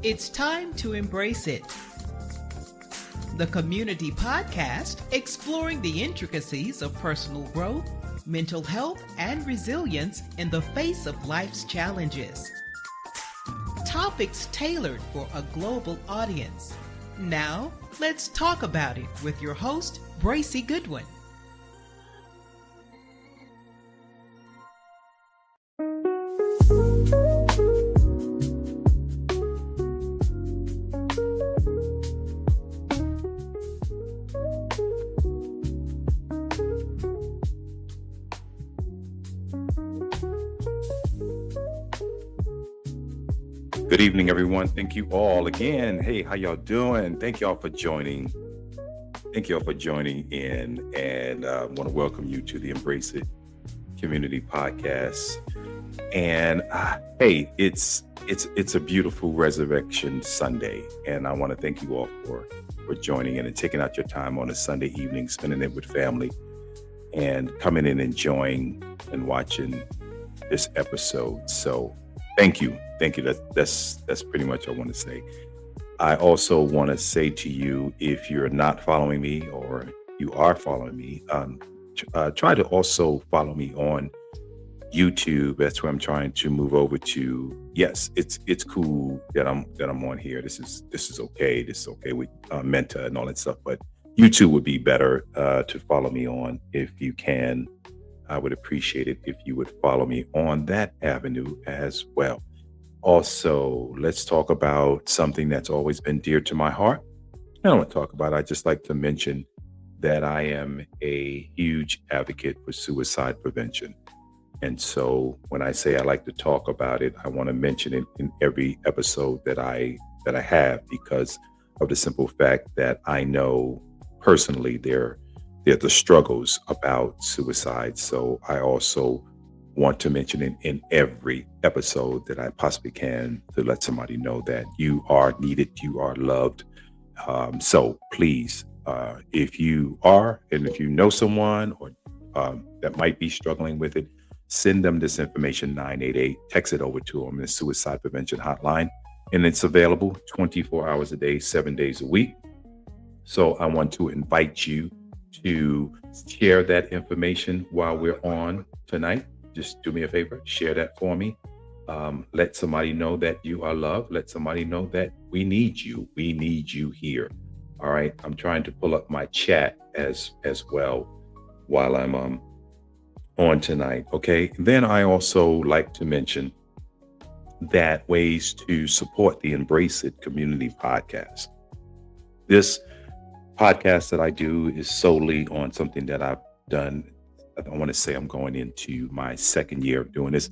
It's time to embrace it. The Community Podcast, exploring the intricacies of personal growth, mental health, and resilience in the face of life's challenges. Topics tailored for a global audience. Now, let's talk about it with your host, Bracy Goodwin. Good evening, everyone. Thank you all again. Hey, how y'all doing? Thank y'all for joining. Thank y'all for joining in, and I want to welcome you to the Embrace It Community Podcast. And hey, it's a beautiful Resurrection Sunday, and I want to thank you all for joining in and taking out your time on a Sunday evening, spending it with family, and coming in, enjoying and watching this episode. So thank you. That's pretty much what I want to say. I also want to say to you, if you're not following me or you are following me, try to also follow me on YouTube. That's where I'm trying to move over to. Yes, it's cool that I'm on here. This is okay. This is okay with Menta and all that stuff. But YouTube would be better to follow me on if you can. I would appreciate it if you would follow me on that avenue as well. Also, let's talk about something that's always been dear to my heart. I don't want to talk about it. I just like to mention that I am a huge advocate for suicide prevention. And so when I say I like to talk about it, I want to mention it in every episode that I have, because of the simple fact that I know personally they're the struggles about suicide. So I also want to mention it in every episode that I possibly can to let somebody know that you are needed, you are loved. So please, if you are, and if you know someone or that might be struggling with it, send them this information, 988, text it over to them, the suicide prevention hotline. And it's available 24 hours a day, 7 days a week. So I want to invite you to share that information while we're on tonight. Just do me a favor, share that for me. Let somebody know that you are loved. Let somebody know that we need you. We need you here. All right. I'm trying to pull up my chat as well while I'm on tonight. Okay. Then I also like to mention that ways to support the Embrace It Community Podcast. This podcast that I do is solely on something that I've done. I want to say I'm going into my second year of doing this,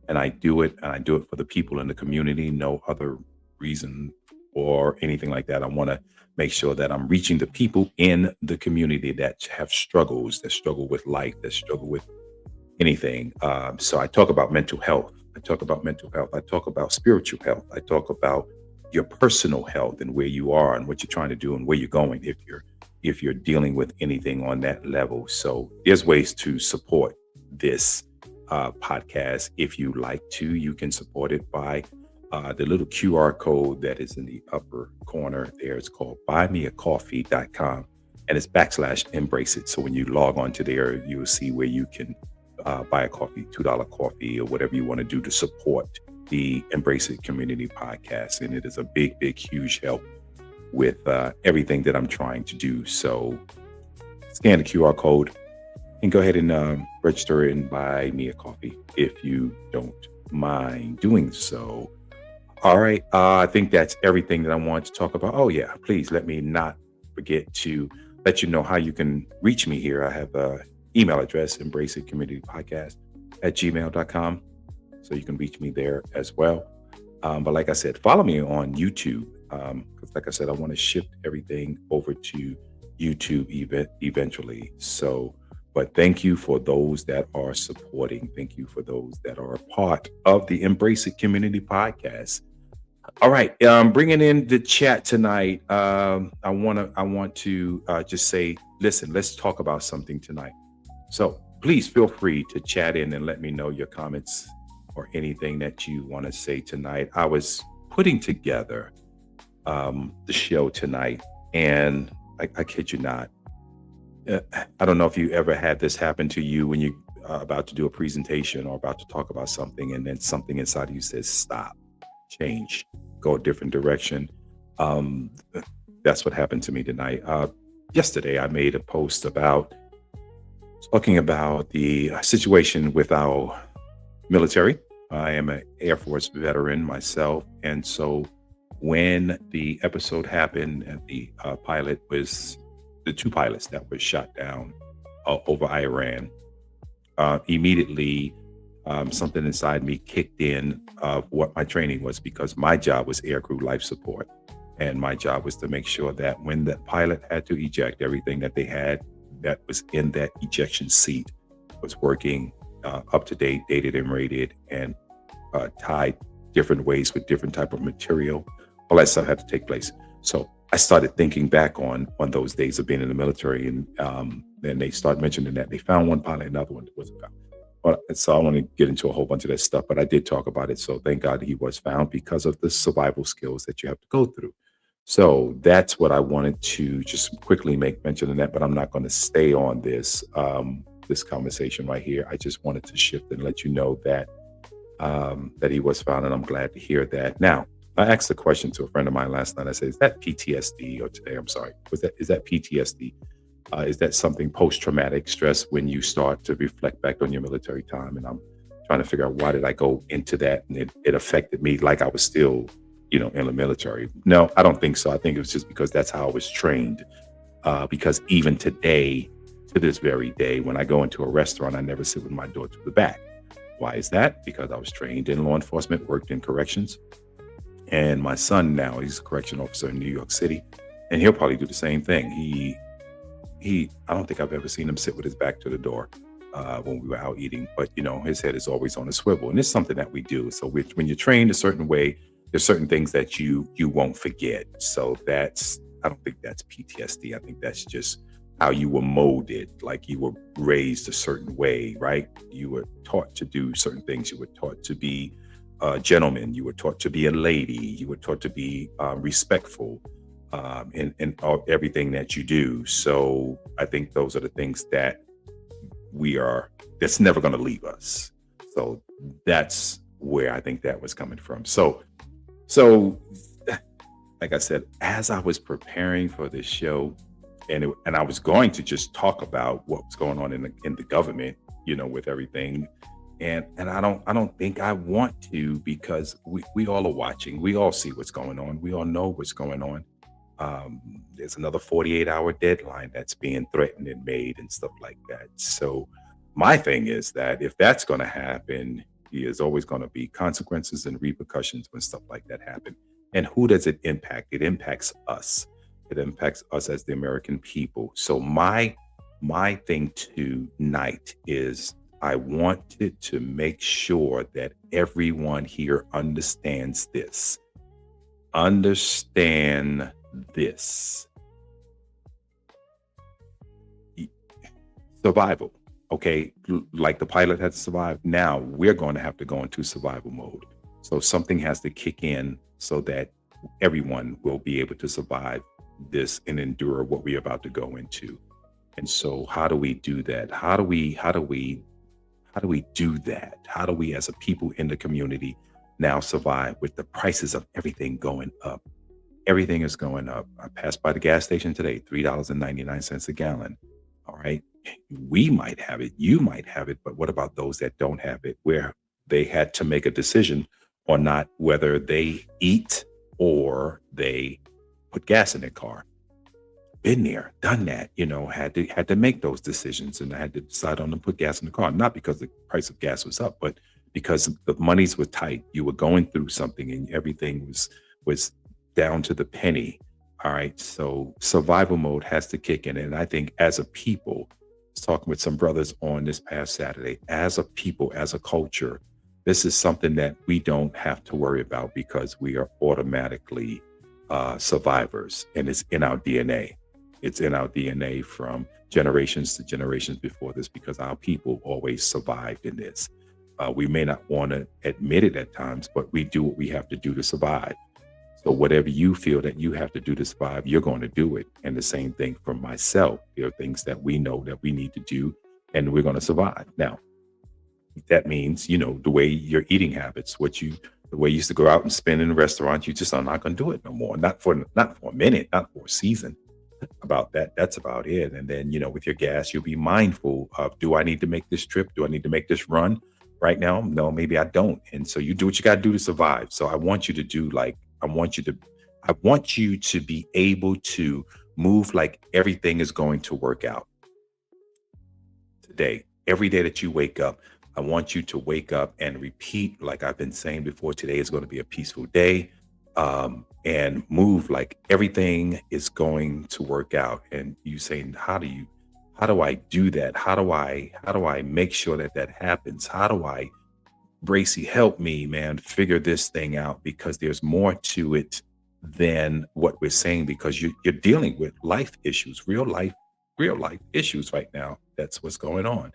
and I do it for the people in the community. No other reason or anything like that. I want to make sure that I'm reaching the people in the community that have struggles, that struggle with life, that struggle with anything. So I talk about mental health. I talk about spiritual health. I talk about your personal health and where you are and what you're trying to do and where you're going if you're dealing with anything on that level. So there's ways to support this podcast. If you like to, you can support it by the little QR code that is in the upper corner there. It's called buymeacoffee.com, and it's /embrace it. So when you log on to there, you'll see where you can buy a coffee, $2 coffee, or whatever you want to do to support the Embrace It Community Podcast. And it is a big, huge help with everything that I'm trying to do. So scan the QR code and go ahead and register and buy me a coffee if you don't mind doing so. All right. I think that's everything that I want to talk about. Oh yeah, please let me not forget to let you know how you can reach me here. I have an email address, embraceitcommunitypodcast@gmail.com. So you can reach me there as well. But like I said, follow me on YouTube. Because like I said, I want to shift everything over to YouTube eventually. So, but thank you for those that are supporting. Thank you for those that are a part of the Embrace It Community Podcast. All right, bringing in the chat tonight. I want to just say, listen, let's talk about something tonight. So please feel free to chat in and let me know your comments or anything that you want to say tonight. I was putting together the show tonight, and I kid you not. I don't know if you ever had this happen to you when you about to do a presentation or about to talk about something, and then something inside of you says, "Stop, change, go a different direction." Um, that's what happened to me tonight. Yesterday, I made a post about talking about the situation with our military. I am an Air Force veteran myself. And so when the episode happened and the pilot was the two pilots that were shot down over Iran, immediately something inside me kicked in of what my training was, because my job was aircrew life support. And my job was to make sure that when the pilot had to eject, everything that they had that was in that ejection seat was working up to date, dated and rated, and tied different ways with different type of material. All that stuff had to take place. So I started thinking back on those days of being in the military, and then they started mentioning that they found one pilot, another one wasn't found. Well, so I want to get into a whole bunch of that stuff, but I did talk about it. So thank God he was found because of the survival skills that you have to go through. So that's what I wanted to just quickly make mention of that, but I'm not going to stay on this conversation right here. I just wanted to shift and let you know that that he was found, and I'm glad to hear that. Now, I asked a question to a friend of mine last night. I said, "Is that PTSD?" Or today, I'm sorry, is that PTSD? Is that something post-traumatic stress when you start to reflect back on your military time? And I'm trying to figure out, why did I go into that, and it affected me like I was still, in the military. No, I don't think so. I think it was just because that's how I was trained. Because even today, to this very day, when I go into a restaurant, I never sit with my door to the back. Why is that? Because I was trained in law enforcement, worked in corrections. And my son now, he's a correction officer in New York City, and he'll probably do the same thing. I don't think I've ever seen him sit with his back to the door when we were out eating, but his head is always on a swivel, and it's something that we do. So when you're trained a certain way, there's certain things that you won't forget. So I don't think that's PTSD. I think that's just how you were molded, like you were raised a certain way, right? You were taught to do certain things. You were taught to be a gentleman. You were taught to be a lady. You were taught to be respectful in everything that you do. So I think those are the things that that's never going to leave us. So that's where I think that was coming from. So like I said, as I was preparing for this show, and I was going to just talk about what's going on in the government, with everything. And I don't think I want to, because we all are watching. We all see what's going on. We all know what's going on. There's another 48-hour deadline that's being threatened and made and stuff like that. So my thing is that if that's going to happen, there's always going to be consequences and repercussions when stuff like that happen. And who does it impact? It impacts us. It impacts us as the American people. So my thing tonight is, I wanted to make sure that everyone here understands this. Understand this. Survival. Okay, like the pilot had to survive. Now we're going to have to go into survival mode. So something has to kick in so that everyone will be able to survive this and endure what we're about to go into. And so how do we do that? How do we do that? How do we, as a people in the community, now survive with the prices of everything going up? Everything is going up. I passed by the gas station today, $3.99 a gallon. All right. We might have it, you might have it, but what about those that don't have it, where they had to make a decision or not, whether they eat or they put gas in their car? Been there, done that, had to make those decisions, and I had to decide on to put gas in the car, not because the price of gas was up, but because the monies were tight. You were going through something and everything was down to the penny. All right. So survival mode has to kick in. And I think as a people, I was talking with some brothers on this past Saturday, as a people, as a culture, this is something that we don't have to worry about, because we are automatically survivors, and it's in our DNA. It's in our DNA from generations to generations before this, because our people always survived in this. We may not want to admit it at times, but we do what we have to do to survive. So whatever you feel that you have to do to survive, you're going to do it. And the same thing for myself. There are things that we know that we need to do, and we're going to survive. Now, that means, the way your eating habits, the way you used to go out and spend in a restaurant, you just are not going to do it no more. Not for a minute, not for a season. About that, that's about it. And then, with your gas, you'll be mindful of, do I need to make this trip? Do I need to make this run right now? No, maybe I don't. And so you do what you got to do to survive. So I want you to I want you to be able to move like everything is going to work out today. Every day that you wake up, I want you to wake up and repeat, like I've been saying before, today is going to be a peaceful day, and move like everything is going to work out. And you saying, how do I do that? How do I make sure that that happens? How do I, Bracy, help me, man, figure this thing out, because there's more to it than what we're saying, because you're dealing with life issues, real life issues right now. That's what's going on.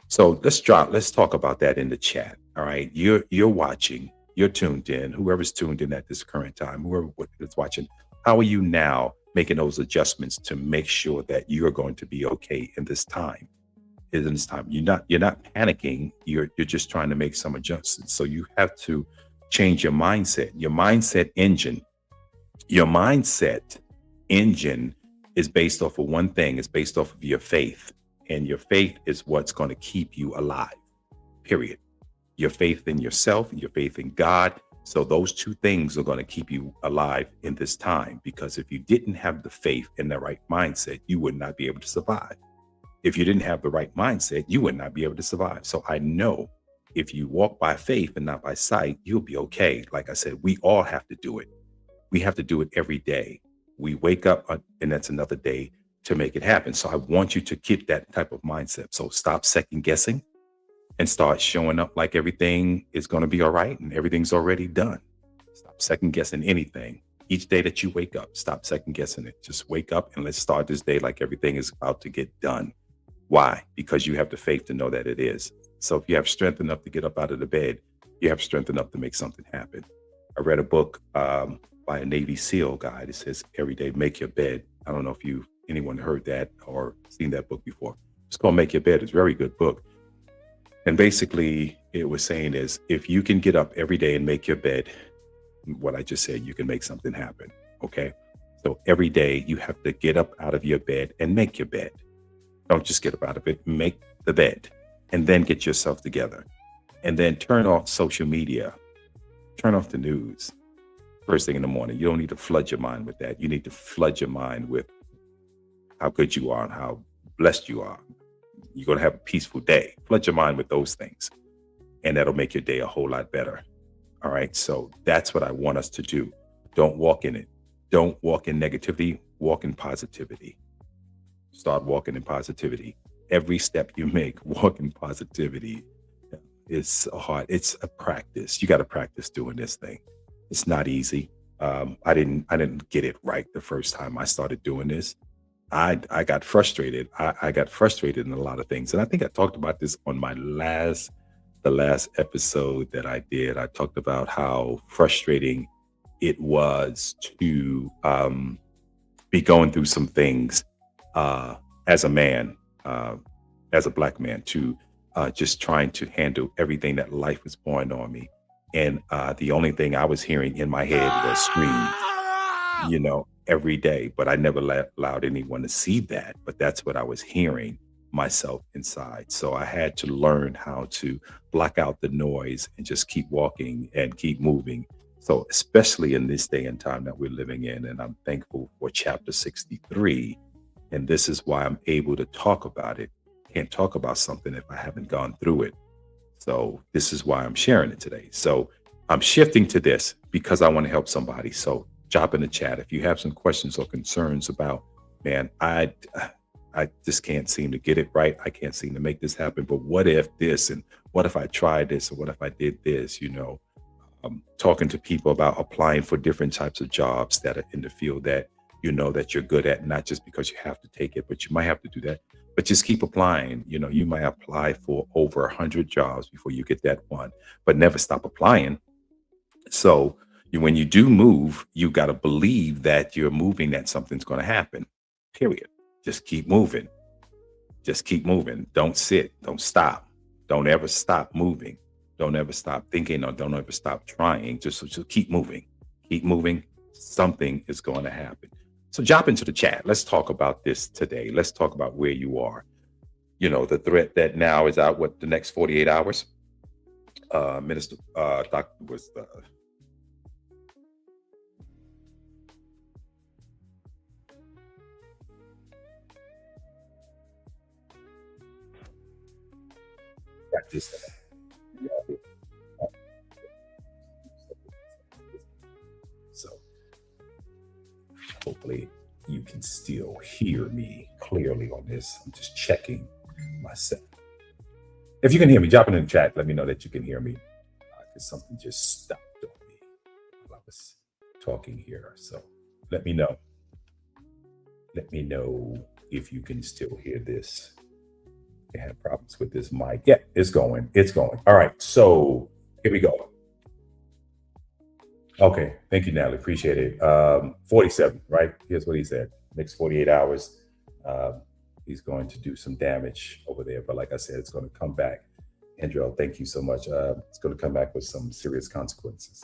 So let's talk about that in the chat. All right. You're watching, you're tuned in, whoever's tuned in at this current time, whoever is watching, how are you now making those adjustments to make sure that you're going to be okay in this time? In this time, you're not panicking. You're just trying to make some adjustments. So you have to change your mindset. Your mindset engine is based off of one thing. It's based off of your faith. And your faith is what's going to keep you alive, period. Your faith in yourself, your faith in God. So those two things are going to keep you alive in this time, because if you didn't have the faith and the right mindset, you would not be able to survive. If you didn't have the right mindset, you would not be able to survive. So I know if you walk by faith and not by sight, you'll be okay. Like I said, we all have to do it. We have to do it every day. We wake up and that's another day to make it happen. So I want you to keep that type of mindset. So stop second guessing and start showing up like everything is going to be all right and everything's already done. Stop second guessing anything. Each day that you wake up, stop second guessing it. Just wake up and let's start this day like everything is about to get done. Why? Because you have the faith to know that it is. So if you have strength enough to get up out of the bed, you have strength enough to make something happen. I read a book by a Navy SEAL guy that says, every day, make your bed. I don't know if anyone heard that or seen that book before. It's called Make Your Bed. It's a very good book. And basically it was saying is, if you can get up every day and make your bed, what I just said, you can make something happen. Okay. So every day you have to get up out of your bed and make your bed. Don't just get up out of it, make the bed, and then get yourself together, and then turn off social media, turn off the news first thing in the morning. You don't need to flood your mind with that. You need to flood your mind with how good you are and how blessed you are. You're going to have a peaceful day. Flood your mind with those things, and that'll make your day a whole lot better. All right. So that's what I want us to do. Don't walk in it. Don't walk in negativity. Walk in positivity. Start walking in positivity. Every step you make, walk in positivity. It's hard. It's a practice. You got to practice doing this thing. It's not easy. I didn't get it right the first time I started doing this. I got frustrated. I got frustrated in a lot of things. And I think I talked about this on the last episode that I did. I talked about how frustrating it was to be going through some things as a man, as a Black man, to just trying to handle everything that life was pouring on me. And the only thing I was hearing in my head was screams, every day. But I never allowed anyone to see that. But that's what I was hearing myself inside. So I had to learn how to block out the noise and just keep walking and keep moving. So especially in this day and time that we're living in, and I'm thankful for chapter 63. And this is why I'm able to talk about it. Can't talk about something if I haven't gone through it. So this is why I'm sharing it today. So I'm shifting to this because I want to help somebody. So drop in the chat if you have some questions or concerns about, man, I just can't seem to get it right. I can't seem to make this happen. But what if this, and what if I tried this, or what if I did this? Talking to people about applying for different types of jobs that are in the field that that you're good at, not just because you have to take it, but you might have to do that. But just keep applying. You might apply for over 100 jobs before you get that one, but never stop applying. So, When you do move, you got to believe that you're moving, that something's going to happen. Period. Just keep moving. Just keep moving. Don't sit. Don't stop. Don't ever stop moving. Don't ever stop thinking, or don't ever stop trying. Just keep moving. Keep moving. Something is going to happen. So jump into the chat. Let's talk about this today. Let's talk about where you are. The threat that now is out, what, the next 48 hours? Minister Dr. was got this. So hopefully you can still hear me clearly on this. I'm just checking myself. If you can hear me, drop it in the chat. Let me know that you can hear me, because something just stopped on me while I was talking here. So let me know. Let me know if you can still hear this. I had problems with this mic. Yeah, it's going. It's going. All right. So here we go. Okay. Thank you, Natalie. Appreciate it. 47, right? Here's what he said. Next 48 hours. He's going to do some damage over there. But like I said, it's going to come back. Andrew, thank you so much. It's going to come back with some serious consequences.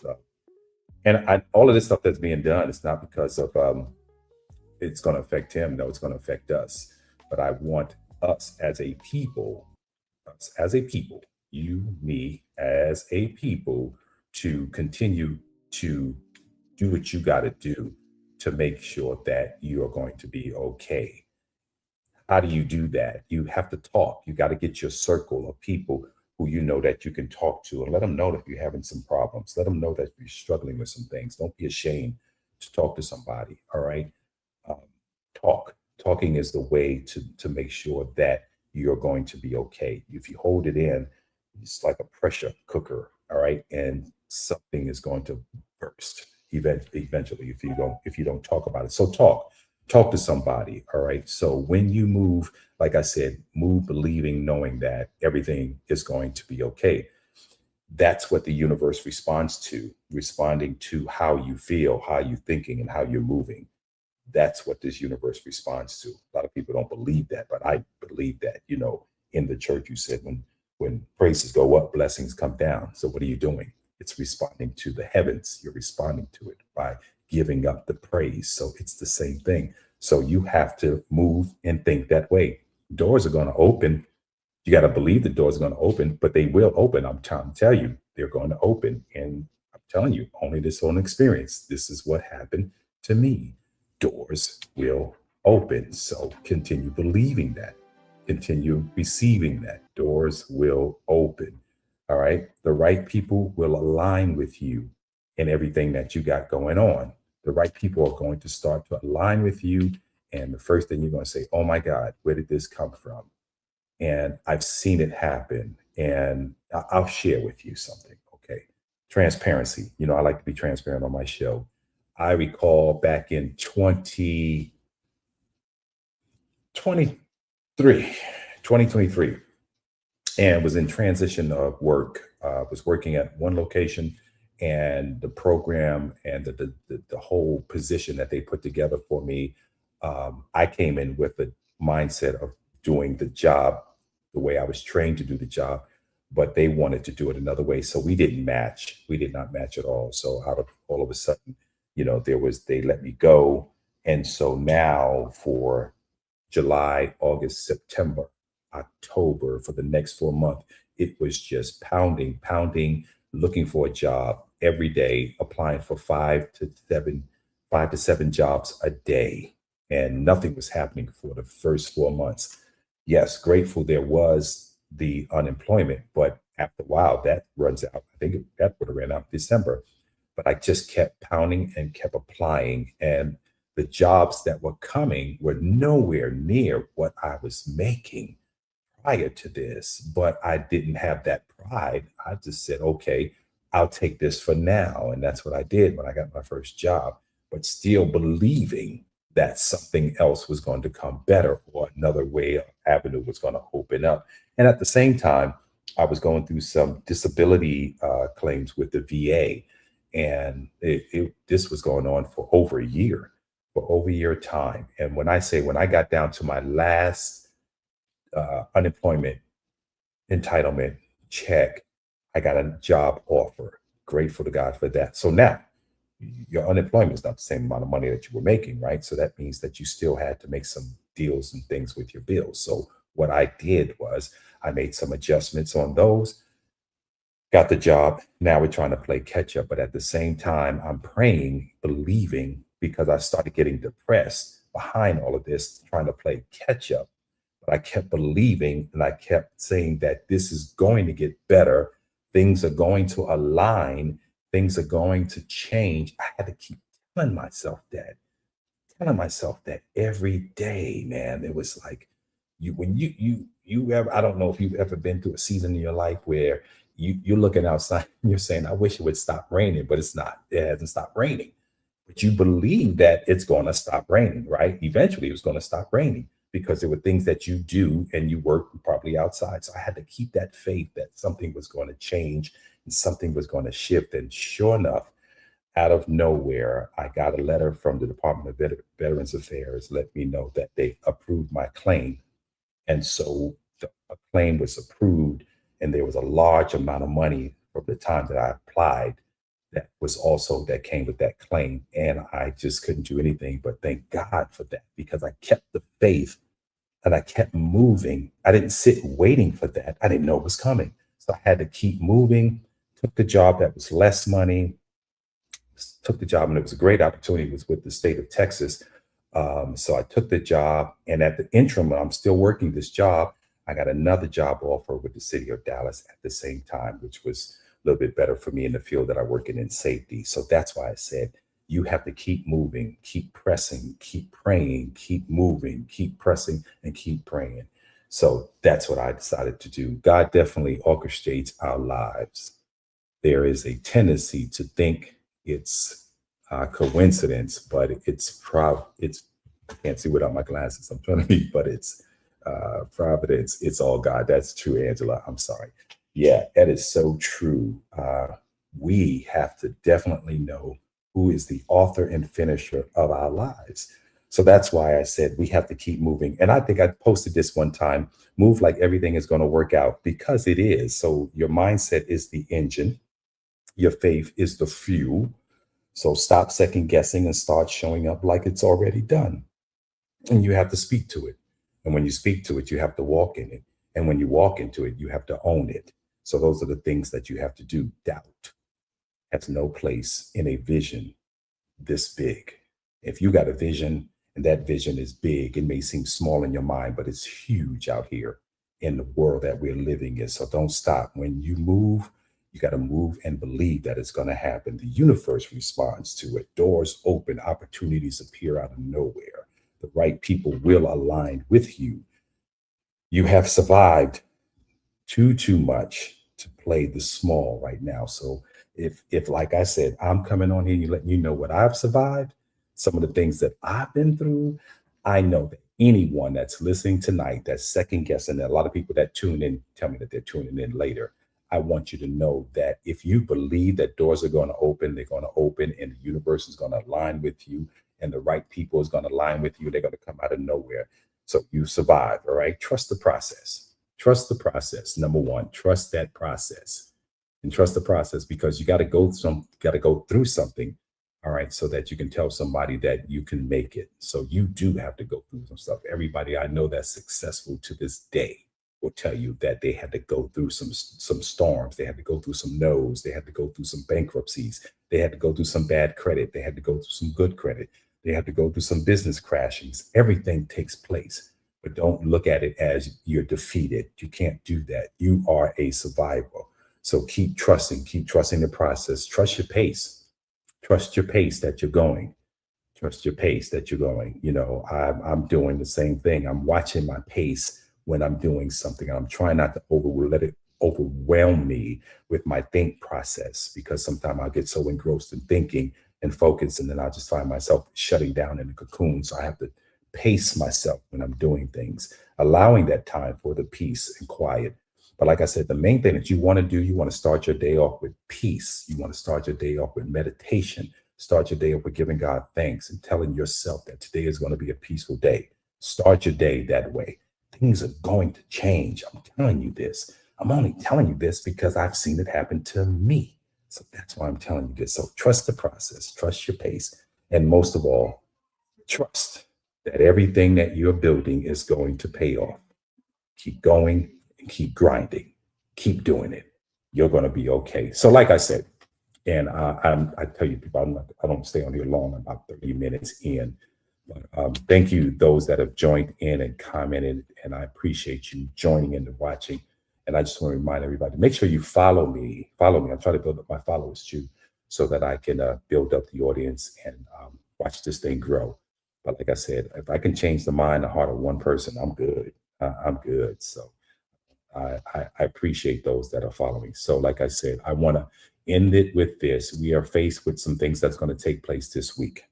And all of this stuff that's being done, it's not because of it's going to affect him. No, it's going to affect us. But I want us as a people, you, me, as a people, to continue to do what you got to do to make sure that you are going to be okay. How do you do that? You have to talk. You got to get your circle of people who you know that you can talk to, and let them know that you're having some problems. Let them know that you're struggling with some things. Don't be ashamed to talk to somebody. All right. Talking is the way to make sure that you're going to be okay. If you hold it in, it's like a pressure cooker. All right. And something is going to burst eventually if you don't talk about it. So talk to somebody. All right. So when you move, like I said, move believing, knowing that everything is going to be okay. That's what the universe responds to, responding to how you feel, how you're thinking, and how you're moving. That's what this universe responds to. A lot of people don't believe that, but I believe that. In the church, you said when praises go up, blessings come down. So what are you doing? It's responding to the heavens. You're responding to it by giving up the praise. So it's the same thing. So you have to move and think that way. Doors are going to open. You got to believe the doors are going to open, but they will open. I'm trying to tell you, they're going to open. And I'm telling you, only this own experience. This is what happened to me. Doors will open. So continue believing that. Continue receiving that. Doors will open. All right. The right people will align with you in everything that you got going on. The right people are going to start to align with you. And the first thing you're going to say, oh my God, where did this come from? And I've seen it happen. And I'll share with you something. Okay. Transparency. I like to be transparent on my show. I recall back in 2023, and was in transition of work. Was working at one location, and the program and the whole position that they put together for me, I came in with the mindset of doing the job the way I was trained to do the job, but they wanted to do it another way. So we didn't match. We did not match at all. So all of a sudden, they let me go. And so now for July, August, September, October, for the next 4 months, it was just pounding, looking for a job every day, applying for 5 to 7 jobs a day. And nothing was happening for the first 4 months. Yes, grateful there was the unemployment, but after a while that runs out. I think that would have ran out in December. But I just kept pounding and kept applying. And the jobs that were coming were nowhere near what I was making prior to this. But I didn't have that pride. I just said, okay, I'll take this for now. And that's what I did when I got my first job, but still believing that something else was going to come better, or another way avenue was going to open up. And at the same time, I was going through some disability claims with the VA. And this was going on for over a year time. And when I got down to my last unemployment entitlement check, I got a job offer. Grateful to God for that. So now your unemployment is not the same amount of money that you were making, right? So that means that you still had to make some deals and things with your bills. So what I did was I made some adjustments on those, got the job. Now we're trying to play catch up. But at the same time, I'm praying, believing, because I started getting depressed behind all of this, trying to play catch up. But I kept believing and I kept saying that this is going to get better. Things are going to align. Things are going to change. I had to keep telling myself that every day, man. It was like you ever, I don't know if you've ever been through a season in your life where you're looking outside and you're saying, I wish it would stop raining, but it's not. It hasn't stopped raining. But you believe that it's going to stop raining, right? Eventually, it was going to stop raining because there were things that you do and you work probably outside. So I had to keep that faith that something was going to change and something was going to shift. And sure enough, out of nowhere, I got a letter from the Department of Veterans Affairs let me know that they approved my claim. And so a claim was approved, and there was a large amount of money from the time that I applied that came with that claim. And I just couldn't do anything but thank God for that because I kept the faith and I kept moving. I didn't sit waiting for that. I didn't know it was coming. So I had to keep moving, took the job that was less money, took the job, and it was a great opportunity. It was with the state of Texas. So I took the job, and at the interim, when I'm still working this job, I got another job offer with the city of Dallas at the same time, which was a little bit better for me in the field that I work in safety. So that's why I said you have to keep moving, keep pressing, keep praying, keep moving, keep pressing, and keep praying. So that's what I decided to do. God definitely orchestrates our lives. There is a tendency to think it's coincidence, but it's I can't see without my glasses. I'm trying to read, but it's providence. It's all God. That's true, Angela. I'm sorry. Yeah, that is so true. We have to definitely know who is the author and finisher of our lives. So that's why I said we have to keep moving. And I think I posted this one time, move like everything is going to work out because it is. So your mindset is the engine, your faith is the fuel. So stop second guessing and start showing up like it's already done. And you have to speak to it. And when you speak to it, you have to walk in it. And when you walk into it, you have to own it. So those are the things that you have to do. Doubt has no place in a vision this big. If you got a vision and that vision is big, it may seem small in your mind, but it's huge out here in the world that we're living in. So don't stop. When you move, you got to move and believe that it's going to happen. The universe responds to it. Doors open, opportunities appear out of nowhere. The right people will align with you. You have survived too much to play the small right now. So if like I said, I'm coming on here, you letting you know what I've survived, some of the things that I've been through, I know that anyone that's listening tonight that's second guessing, that a lot of people that tune in tell me that they're tuning in later. I want you to know that if you believe that doors are going to open, they're going to open, and the universe is going to align with you, and the right people is going to align with you. They're going to come out of nowhere. So you survive. All right. Trust the process. Trust the process. Number one, trust that process and trust the process because you got to go through something. All right. So that you can tell somebody that you can make it. So you do have to go through some stuff. Everybody I know that's successful to this day will tell you that they had to go through some storms. They had to go through some no's. They had to go through some bankruptcies. They had to go through some bad credit. They had to go through some good credit. They had to go through some business crashings. Everything takes place, but don't look at it as you're defeated. You can't do that. You are a survivor. So keep trusting the process. Trust your pace. Trust your pace that you're going. Trust your pace that you're going. You know, I'm doing the same thing. I'm watching my pace when I'm doing something. I'm trying not to let it overwhelm me with my think process because sometimes I'll get so engrossed in thinking and focus, and then I'll just find myself shutting down in a cocoon. So I have to pace myself when I'm doing things, allowing that time for the peace and quiet. But like I said, the main thing that you want to do, you want to start your day off with peace. You want to start your day off with meditation. Start your day off with giving God thanks and telling yourself that today is going to be a peaceful day. Start your day that way. Things are going to change. I'm telling you this. I'm only telling you this because I've seen it happen to me. So that's why I'm telling you this. So trust the process, trust your pace, and most of all, trust that everything that you're building is going to pay off. Keep going and keep grinding. Keep doing it. You're going to be okay. So, like I said, and I tell you, people, I don't stay on here long. I'm about 30 minutes in. But thank you, those that have joined in and commented, and I appreciate you joining in and watching. And I just want to remind everybody, make sure you follow me. Follow me. I try to build up my followers too, so that I can build up the audience and watch this thing grow. But like I said, if I can change the mind, the heart of one person, I'm good. I'm good. So I appreciate those that are following. So like I said, I want to end it with this. We are faced with some things that's going to take place this week.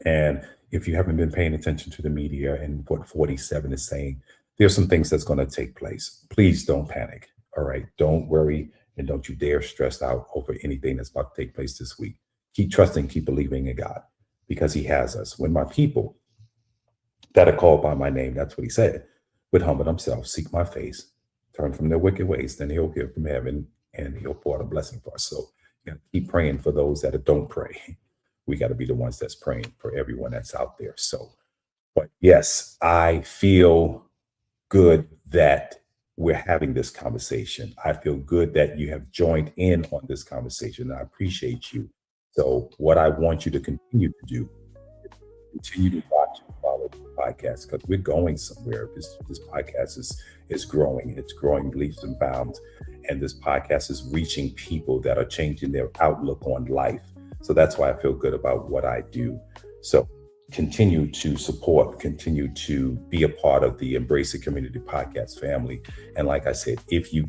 And if you haven't been paying attention to the media and what 47 is saying, there's some things that's going to take place. Please don't panic. All right. Don't worry. And don't you dare stress out over anything that's about to take place this week. Keep trusting, keep believing in God, because he has us. When my people that are called by my name, that's what he said, would humble themselves, seek my face, turn from their wicked ways, then he'll hear from heaven and he'll pour out a blessing for us. So you got to keep praying for those that don't pray. We got to be the ones that's praying for everyone that's out there. So, but yes, I feel good that we're having this conversation. I feel good that you have joined in on this conversation. I appreciate you. So what I want you to continue to do, continue to watch and follow the podcast, because we're going somewhere. This podcast is growing. It's growing leaps and bounds. And this podcast is reaching people that are changing their outlook on life. So that's why I feel good about what I do. So continue to support, continue to be a part of the Embrace It Community Podcast family. And like I said, if you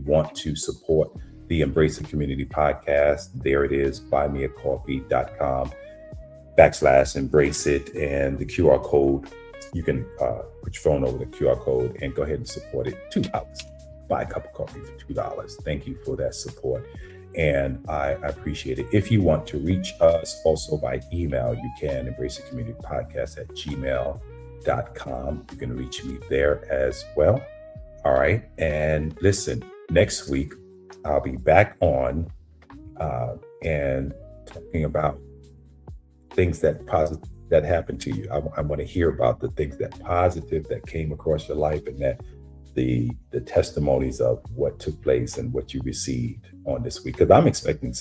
want to support the Embrace It Community Podcast, there it is, buymeacoffee.com/embrace it. And the QR code, you can put your phone over the QR code and go ahead and support it. $2. Buy a cup of coffee for $2. Thank you for that support. And I appreciate it. If you want to reach us also by email, you can embraceitcommunitypodcast@gmail.com. You can reach me there as well. All right. And listen, next week, I'll be back on and talking about things that happened to you. I want to hear about the things that positive that came across your life, and that the testimonies of what took place and what you received on this week. Because I'm expecting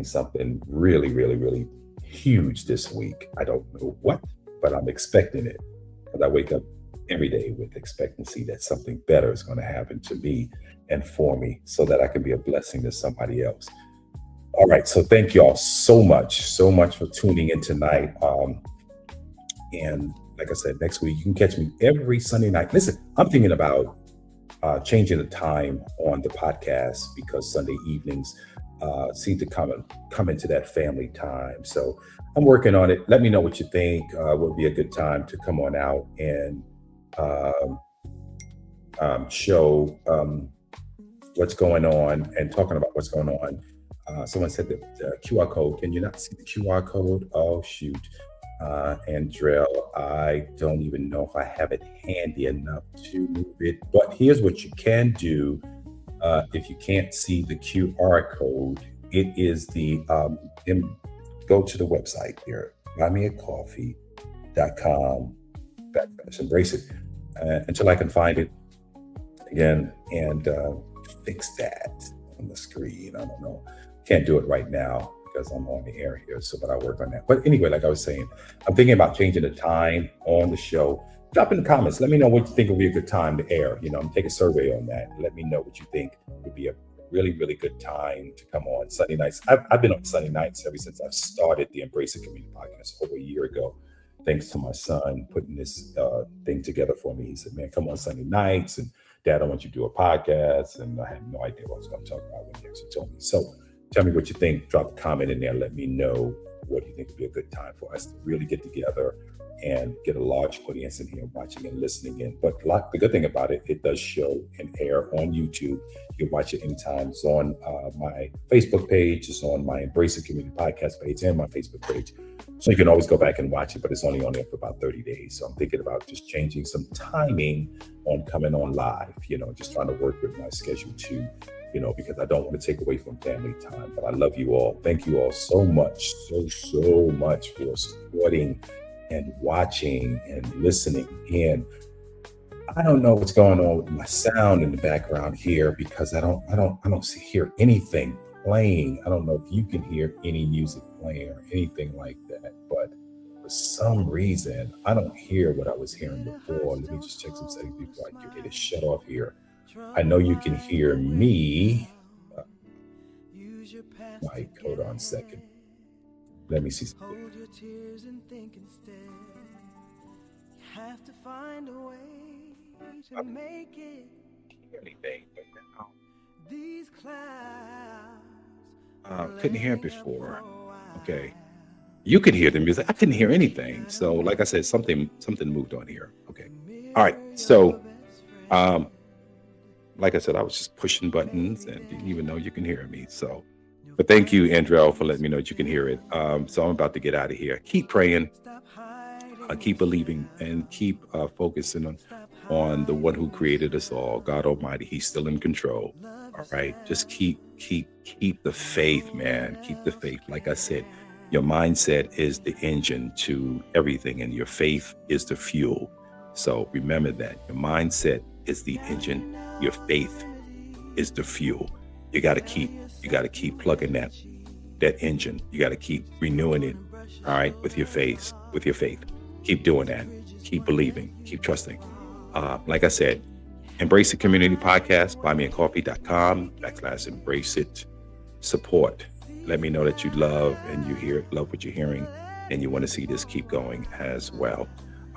something really, really, really huge this week. I don't know what, but I'm expecting it. Because I wake up every day with expectancy that something better is going to happen to me and for me, so that I can be a blessing to somebody else. All right. So thank you all so much for tuning in tonight. And like I said, next week, you can catch me every Sunday night. Listen, I'm thinking about changing the time on the podcast, because Sunday evenings seem to come into that family time. So I'm working on it. Let me know what you think. Would be a good time to come on out and show what's going on and talking about what's going on. Someone said that the QR code, can you not see the QR code? Oh, shoot. Andrell, I don't even know if I have it handy enough to move it, but here's what you can do. If you can't see the QR code, it is go to the website here, buymeacoffee.com/embrace it, until I can find it again and fix that on the screen. I don't know. Can't do it right now because I'm on the air here, but I'll work on that. But anyway, like I was saying, I'm thinking about changing the time on the show. Drop in the comments. Let me know what you think would be a good time to air. I'm take a survey on that. Let me know what you think would be a really, really good time to come on Sunday nights. I've been on Sunday nights ever since I've started the Embrace It Community Podcast over a year ago. Thanks to my son putting this thing together for me. He said, man, come on Sunday nights. And Dad, I want you to do a podcast. And I had no idea what I was going to talk about when he actually told me. So tell me what you think. Drop a comment in there. Let me know what do you think would be a good time for us to really get together and get a large audience in here watching and listening in? But the good thing about it, it does show and air on YouTube. You can watch it anytime. It's on my Facebook page. It's on my Embrace It Community Podcast page and my Facebook page. So you can always go back and watch it, but it's only on there for about 30 days. So I'm thinking about just changing some timing on coming on live, just trying to work with my schedule too, because I don't want to take away from family time. But I love you all. Thank you all so much, so much for supporting and watching and listening in. I don't know what's going on with my sound in the background here because I don't hear anything playing. I don't know if you can hear any music playing or anything like that, but for some reason I don't hear what I was hearing before. Let me just check some settings before I get it shut off here. I know you can hear me. Mike, hold on a second. Let me see something. Hold your tears and think instead. You have to find a way to make it. Anything, but now These clouds. couldn't hear it before. Okay, you could hear the music. I couldn't hear anything. So, like I said, something moved on here. Okay, all right. So, like I said, I was just pushing buttons and didn't even know you can hear me. So, but thank you, Andrell, for letting me know that you can hear it. So I'm about to get out of here. Keep praying, keep believing, and keep focusing on the one who created us all, God Almighty. He's still in control. All right, just keep the faith, man. Keep the faith. Like I said, your mindset is the engine to everything, and your faith is the fuel. So remember that your mindset is the engine. Your faith is the fuel. You got to keep plugging that engine. You got to keep renewing it. All right, with your faith. Keep doing that. Keep believing. Keep trusting. Like I said, Embrace It Community Podcast, buymeacoffee.com/embrace it. Support. Let me know that you love what you're hearing, and you want to see this keep going as well.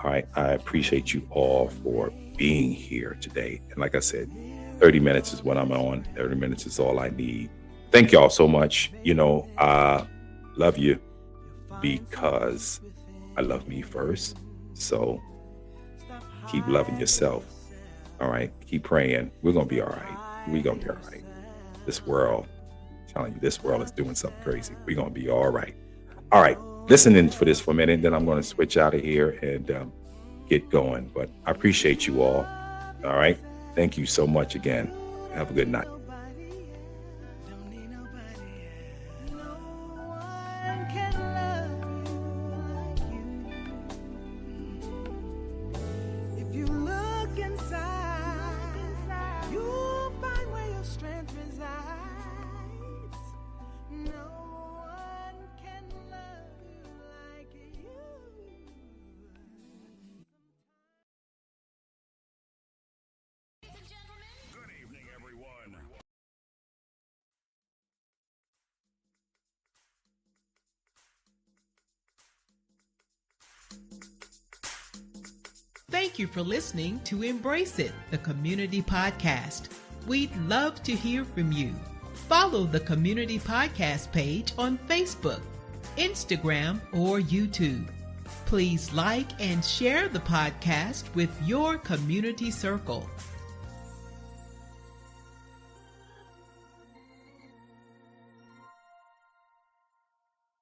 All right. I appreciate you all for being here today. And like I said, 30 minutes is what I'm on. 30 minutes is all I need. Thank y'all so much. I love you because I love me first. So keep loving yourself. All right. Keep praying. We're going to be all right. We're going to be all right. This world, I'm telling you, this world is doing something crazy. We're going to be all right. All right. Listen in for this for a minute. Then I'm going to switch out of here and get going. But I appreciate you all. All right. Thank you so much again. Have a good night. Thank you for listening to Embrace It, the community podcast. We'd love to hear from you. Follow the community podcast page on Facebook, Instagram, or YouTube. Please like and share the podcast with your community circle.